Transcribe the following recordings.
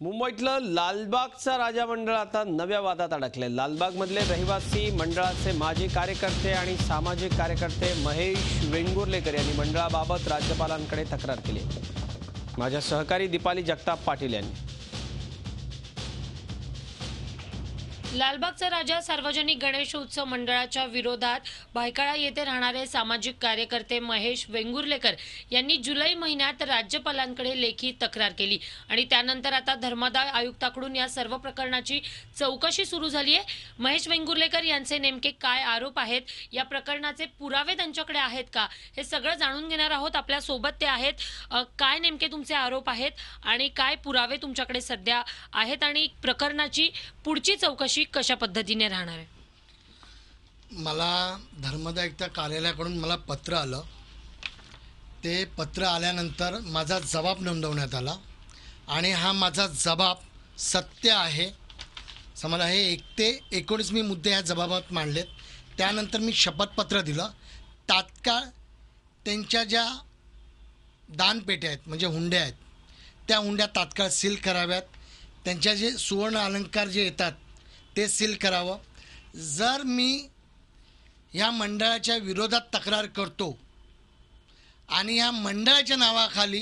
मुंबईतलं लालबागचा राजा मंडळ आता नव्या वादात अडकले। लालबागमधले रहिवासी मंडळाचे माजी कार्यकर्ते आणि सामाजिक कार्यकर्ते महेश वेंगुर्लेकर यांनी मंडळाबाबत राज्यपालांकडे तक्रार केली। माझ्या सहकारी दीपाली जगताप पाटील यांनी लालबागचा राजा सार्वजनिक गणेश उत्सव मंडळाच्या विरोधात भायखळा येथे राहणारे सामाजिक कार्यकर्ते महेश वेंगुर्लेकर यांनी जुलै महिन्यात राज्यपालांकडे लेखी तक्रार केली आणि त्यानंतर आता धर्मादाय आयुक्ताकडून या सर्व प्रकरणाची चौकशी सुरू झाली आहे। महेश वेंगुर्लेकर यांचे नेमके काय आरोप आहेत, या प्रकरणाचे पुरावे त्यांच्याकडे आहेत का, हे सगळं जाणून घेणार आहोत। आपल्या सोबत ते आहेत। काय नेमके तुमचे आरोप आहेत आणि काय पुरावे तुमच्याकडे सध्या आहेत आणि प्रकरणाची पुढची चौकशी कशा पद्धतीने राहणार आहे? मला धर्मादाय कार्यालयाकडून मला पत्र आलं। ते पत्र आल्यानंतर माझा जबाब नोंदवण्यात आला आणि हा माझा जबाब सत्य आहे। समजा हे 1 ते 19 मी मुद्दे या जबाबात मांडलेत। त्यानंतर मी शपथपत्र दिलं। तात्काळ त्यांच्या ज्या दानपेट्या आहेत म्हणजे हुंड्या आहेत, त्या हुंड्या तात्काळ सील कराव्यात। त्यांच्या जे सुवर्ण अलंकार जे येतात ते सील करावं। जर मी ह्या मंडळाच्या विरोधात तक्रार करतो आणि ह्या मंडळाच्या नावाखाली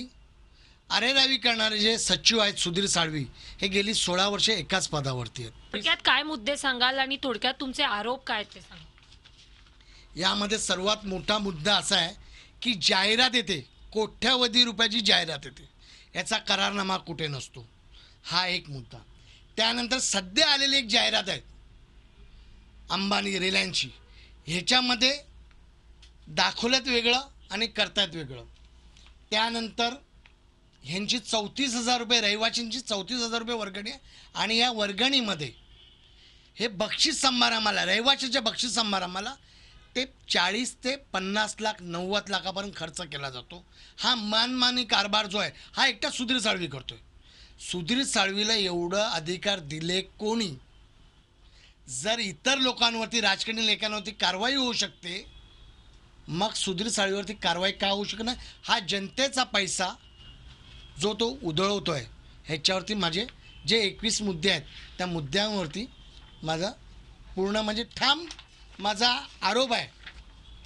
अरेरावी करणारे जे सचिव आहेत सुधीर साळवी, हे गेली 16 वर्षे एकाच पदावरती आहेत। थोडक्यात काय मुद्दे सांगाल आणि थोडक्यात तुमचे आरोप काय ते सांगा। यामध्ये सर्वात मोठा मुद्दा असा आहे की जाहिरात येते, कोट्यावधी रुपयाची जाहिरात येते, याचा करारनामा कुठे नसतो, हा एक मुद्दा। त्यानंतर सध्या आलेली एक जाहिरात आहे अंबानी रिलायन्सची, ह्याच्यामध्ये दाखवल्यात वेगळं आणि करतायत वेगळं। त्यानंतर ह्यांची 34,000 रुपये, रहिवाशांची 34,000 रुपये वर्गणी आहे आणि या वर्गणीमध्ये हे बक्षीस समारंभाला, रहिवाशाच्या बक्षीस समारंभाला ते 40 ते 50 लाख 90 लाखापर्यंत खर्च केला जातो। हा मनमानी कारभार जो आहे हा एकटा सुधीर साळवी करतोय। सुधीर साळवीला एवढं अधिकार दिले कोणी? जर इतर लोकांवरती, राजकारणी लेखांवरती कारवाई होऊ शकते, मग सुधीर साळवीवरती कारवाई का होऊ शकत नाही? हा जनतेचा पैसा जो तो उधळवतोय, ह्याच्यावरती माझे जे 21 मुद्दे आहेत त्या मुद्द्यांवरती माझा पूर्ण म्हणजे ठाम माझा आरोप आहे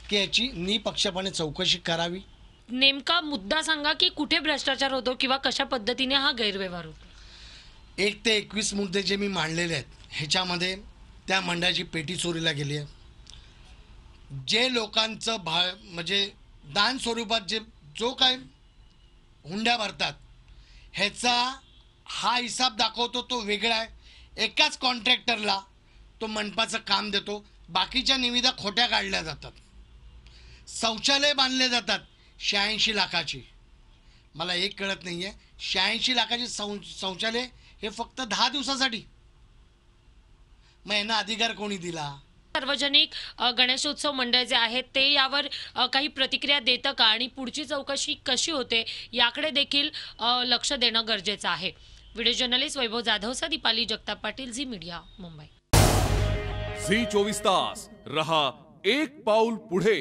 की याची निपक्षपाने चौकशी करावी। नेमका मुद्दा सांगा की कुठे भ्रष्टाचार होतो किंवा कशा पद्धतीने हा गैरव्यवहार होतो। 1 ते 21 मुद्दे जे मी मांडलेले आहेत ह्याच्यामध्ये त्या मंडळाची पेटी चोरीला गेली आहे। जे लोकांचं म्हणजे दान स्वरूपात जो काय हुंड्या भरतात ह्याचा हा हिसाब दाखवतो तो वेगळा आहे। एकाच कॉन्ट्रॅक्टरला तो मंडपाचं काम देतो, बाकीच्या निविदा खोट्या काढल्या जातात। शौचालय बांधले जातात 86 लाखाची। मला एक कळत नाही आहे, 86 लाखाची शौचालय हे फक्त 10 दिवसासाठी, मग यांना अधिकार कोणी दिला? सार्वजनिक गणेशोत्सव मंडळ जे आहे ते यावर काही प्रतिक्रिया देतं का आणि पुढची चौकशी कशी होते याकडे देखील लक्ष देणं गरजेचं आहे। व्हिडिओ जर्नलिस्ट वैभव जाधवसह दीपाली जगताप पाटील, झी मीडिया, मुंबई। झी 24 तास रहा एक पाऊल पुढे।